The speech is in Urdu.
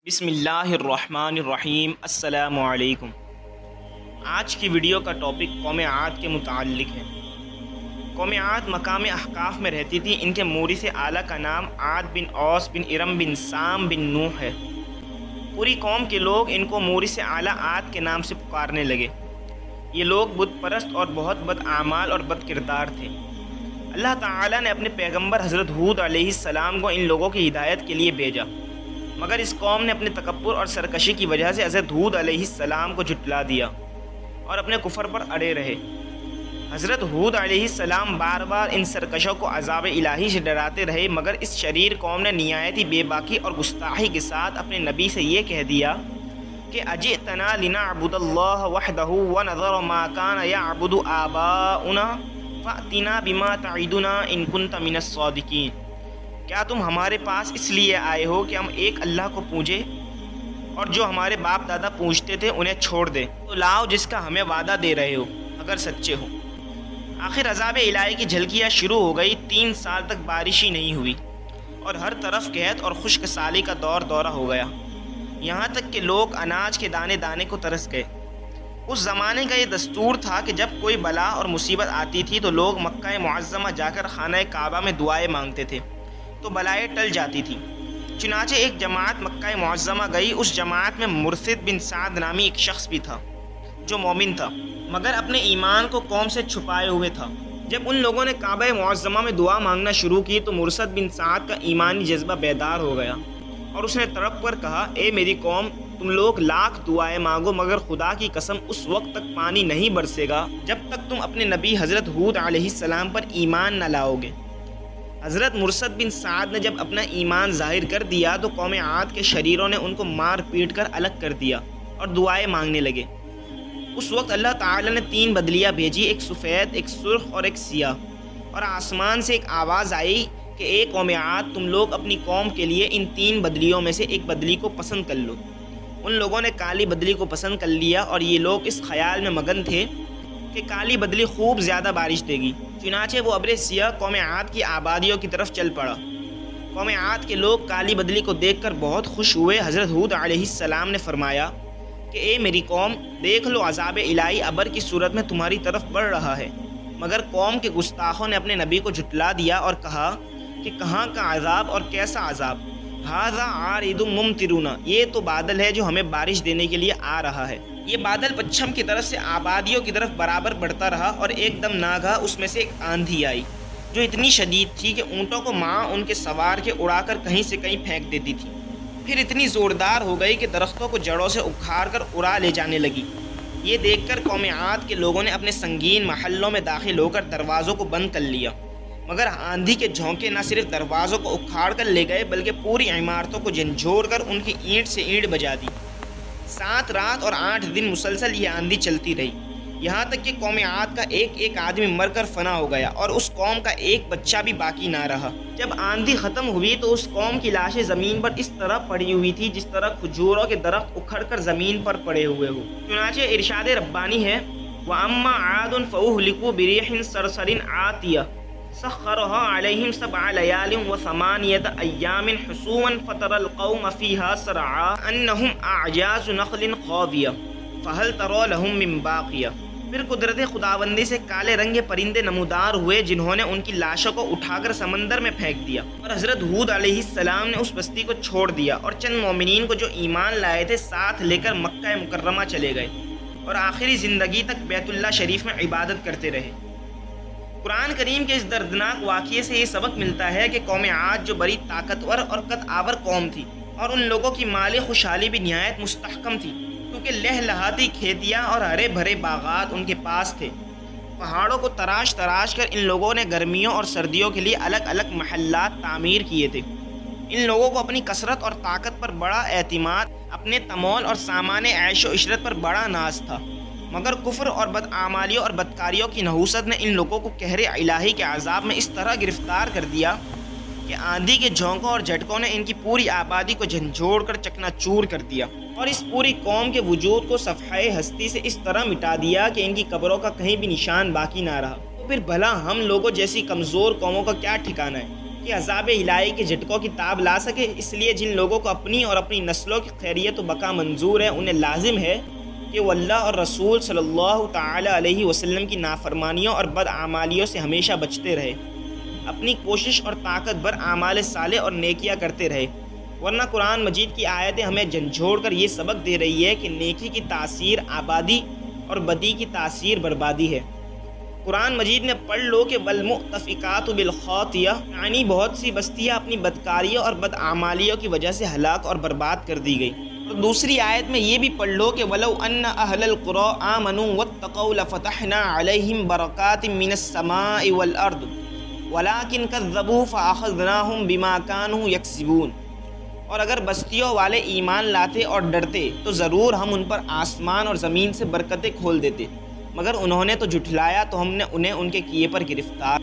بسم اللہ الرحمن الرحیم۔ السلام علیکم۔ آج کی ویڈیو کا ٹاپک قوم عاد کے متعلق ہے۔ قوم عاد مقام احقاف میں رہتی تھی۔ ان کے مورث اعلیٰ کا نام عاد بن اوس بن ارم بن سام بن نوح ہے۔ پوری قوم کے لوگ ان کو مورث اعلیٰ عاد کے نام سے پکارنے لگے۔ یہ لوگ بت پرست اور بہت بد اعمال اور بد کردار تھے۔ اللہ تعالیٰ نے اپنے پیغمبر حضرت ہود علیہ السلام کو ان لوگوں کی ہدایت کے لیے بھیجا، مگر اس قوم نے اپنے تکبر اور سرکشی کی وجہ سے حضرت ہود علیہ السلام کو جھٹلا دیا اور اپنے کفر پر اڑے رہے۔ حضرت ہود علیہ السلام بار بار ان سرکشوں کو عذاب الہی سے ڈراتے رہے، مگر اس شریر قوم نے نہایت ہی بے باکی اور گستاخی کے ساتھ اپنے نبی سے یہ کہہ دیا کہ اجئتنا لنعبد اللہ وحدہ ونذر ما کان یعبد آباؤنا فأتنا بما تعدنا ان کنت من الصادقین۔ کیا تم ہمارے پاس اس لیے آئے ہو کہ ہم ایک اللہ کو پوجیں اور جو ہمارے باپ دادا پوجتے تھے انہیں چھوڑ دیں؟ تو لاؤ جس کا ہمیں وعدہ دے رہے ہو اگر سچے ہو۔ آخر عذاب الہی کی جھلکیاں شروع ہو گئی۔ 3 سال تک بارش ہی نہیں ہوئی اور ہر طرف قحط اور خشک سالی کا دورہ ہو گیا، یہاں تک کہ لوگ اناج کے دانے دانے کو ترس گئے۔ اس زمانے کا یہ دستور تھا کہ جب کوئی بلا اور مصیبت آتی تھی تو لوگ مکہ معظمہ جا کر خانہ کعبہ میں دعائیں مانگتے تھے تو بلائیں ٹل جاتی تھی۔ چنانچہ ایک جماعت مکہ معظمہ گئی۔ اس جماعت میں مرثد بن سعد نامی ایک شخص بھی تھا جو مومن تھا، مگر اپنے ایمان کو قوم سے چھپائے ہوئے تھا۔ جب ان لوگوں نے کعبہ معظمہ میں دعا مانگنا شروع کی تو مرثد بن سعد کا ایمانی جذبہ بیدار ہو گیا اور اس نے تڑپ کر کہا، اے میری قوم، تم لوگ لاکھ دعائیں مانگو مگر خدا کی قسم اس وقت تک پانی نہیں برسے گا جب تک تم اپنے نبی حضرت ہود علیہ السلام پر ایمان نہ لاؤ گے۔ حضرت مرثد بن سعد نے جب اپنا ایمان ظاہر کر دیا تو قوم عاد کے شریروں نے ان کو مار پیٹ کر الگ کر دیا اور دعائیں مانگنے لگے۔ اس وقت اللہ تعالی نے 3 بدلیاں بھیجی، ایک سفید، ایک سرخ اور ایک سیاہ، اور آسمان سے ایک آواز آئی کہ اے قوم عاد، تم لوگ اپنی قوم کے لیے ان 3 بدلیوں میں سے ایک بدلی کو پسند کر لو۔ ان لوگوں نے کالی بدلی کو پسند کر لیا اور یہ لوگ اس خیال میں مگن تھے کہ کالی بدلی خوب زیادہ بارش دے گی۔ چنانچہ وہ ابر سیاہ قوم عاد کی آبادیوں کی طرف چل پڑا۔ قوم عاد کے لوگ کالی بدلی کو دیکھ کر بہت خوش ہوئے۔ حضرت ہود علیہ السلام نے فرمایا کہ اے میری قوم، دیکھ لو عذاب الہی ابر کی صورت میں تمہاری طرف بڑھ رہا ہے۔ مگر قوم کے گستاخوں نے اپنے نبی کو جھٹلا دیا اور کہا کہ کہاں کا عذاب اور کیسا عذاب؟ ھذا عارض ممطرنا، یہ تو بادل ہے جو ہمیں بارش دینے کے لیے آ رہا ہے۔ یہ بادل پچھم کی طرف سے آبادیوں کی طرف برابر بڑھتا رہا اور ایک دم ناگہاں اس میں سے ایک آندھی آئی جو اتنی شدید تھی کہ اونٹوں کو ماں ان کے سوار کے اڑا کر کہیں سے کہیں پھینک دیتی تھی، پھر اتنی زوردار ہو گئی کہ درختوں کو جڑوں سے اکھاڑ کر اڑا لے جانے لگی۔ یہ دیکھ کر قوم عاد کے لوگوں نے اپنے سنگین محلوں میں داخل ہو کر دروازوں کو بند کر لیا، مگر آندھی کے جھونکے نہ صرف دروازوں کو اکھاڑ کر لے گئے بلکہ پوری عمارتوں کو جھنجھوڑ کر ان کی اینٹ سے اینٹ بجا دی۔ 7 رات اور 8 دن مسلسل یہ آندھی چلتی رہی، یہاں تک کہ قوم عاد کا ایک آدمی مر کر فنا ہو گیا اور اس قوم کا ایک بچہ بھی باقی نہ رہا۔ جب آندھی ختم ہوئی تو اس قوم کی لاشیں زمین پر اس طرح پڑی ہوئی تھی جس طرح کھجوروں کے درخت اکھڑ کر زمین پر پڑے ہوئے ہو۔ چنانچہ ارشاد ربانی ہے، وَأَمَّا عَادٌ فَأُهْلِكُوا بِرِيحٍ صَرْصَرٍ عَاتِيَةٍ سخرها عليهم 7 ليال و8 أيام حسوما فترى القوم فيها سرعا أنهم أعجاز نخل خاوية فهل ترى لهم من باقية۔ پھر قدرت خداوندی سے کالے رنگ پرندے نمودار ہوئے جنہوں نے ان کی لاشوں کو اٹھا کر سمندر میں پھینک دیا، اور حضرت ہود علیہ السلام نے اس بستی کو چھوڑ دیا اور چند مومنین کو جو ایمان لائے تھے ساتھ لے کر مکہ مکرمہ چلے گئے اور آخری زندگی تک بیت اللہ شریف میں عبادت کرتے رہے۔ قرآن کریم کے اس دردناک واقعے سے یہ سبق ملتا ہے کہ قوم عاد جو بڑی طاقتور اور قد آور قوم تھی اور ان لوگوں کی مالی خوشحالی بھی نہایت مستحکم تھی، کیونکہ لہلہاتی کھیتیاں اور ہرے بھرے باغات ان کے پاس تھے۔ پہاڑوں کو تراش کر ان لوگوں نے گرمیوں اور سردیوں کے لیے الگ الگ محلات تعمیر کیے تھے۔ ان لوگوں کو اپنی کثرت اور طاقت پر بڑا اعتماد، اپنے تمول اور سامان عیش و عشرت پر بڑا ناز تھا، مگر کفر اور بدعمالیوں اور بدکاریوں کی نحوست نے ان لوگوں کو قہر الہی کے عذاب میں اس طرح گرفتار کر دیا کہ آندھی کے جھونکوں اور جھٹکوں نے ان کی پوری آبادی کو جھنجھوڑ کر چکنا چور کر دیا اور اس پوری قوم کے وجود کو صفحہ ہستی سے اس طرح مٹا دیا کہ ان کی قبروں کا کہیں بھی نشان باقی نہ رہا۔ تو پھر بھلا ہم لوگوں جیسی کمزور قوموں کا کیا ٹھکانہ ہے کہ عذاب الہی کے جھٹکوں کی تاب لا سکے۔ اس لیے جن لوگوں کو اپنی اور اپنی نسلوں کی خیریت و بقا منظور ہے، انہیں لازم ہے کہ وہ اللہ اور رسول صلی اللہ تعالی علیہ وسلم کی نافرمانیوں اور بدعمالیوں سے ہمیشہ بچتے رہے، اپنی کوشش اور طاقت بھر اعمال صالح اور نیکیاں کرتے رہے، ورنہ قرآن مجید کی آیتیں ہمیں جھنجھوڑ کر یہ سبق دے رہی ہے کہ نیکی کی تاثیر آبادی اور بدی کی تاثیر بربادی ہے۔ قرآن مجید میں پڑھ لو کہ والمؤتفقات بالخاطیہ، یعنی بہت سی بستیاں اپنی بدکاریوں اور بدعمالیوں کی وجہ سے ہلاک اور برباد کر دی گئی۔ اور دوسری آیت میں یہ بھی پڑھ لو کہ وَلَوْ أَنَّ أَهْلَ الْقُرَىٰ آمَنُوا وَاتَّقَوْا لَفَتَحْنَا عَلَيْهِمْ بَرَكَاتٍ مِّنَ السَّمَاءِ وَالْأَرْضِ وَلَٰكِنْ كَذَّبُوا فَأَخَذْنَاهُمْ بِمَا كَانُوا يَكْسِبُونَ۔ اور اگر بستیوں والے ایمان لاتے اور ڈرتے تو ضرور ہم ان پر آسمان اور زمین سے برکتیں کھول دیتے، مگر انہوں نے تو جھٹلایا تو ہم نے انہیں ان کے کیے پر گرفتار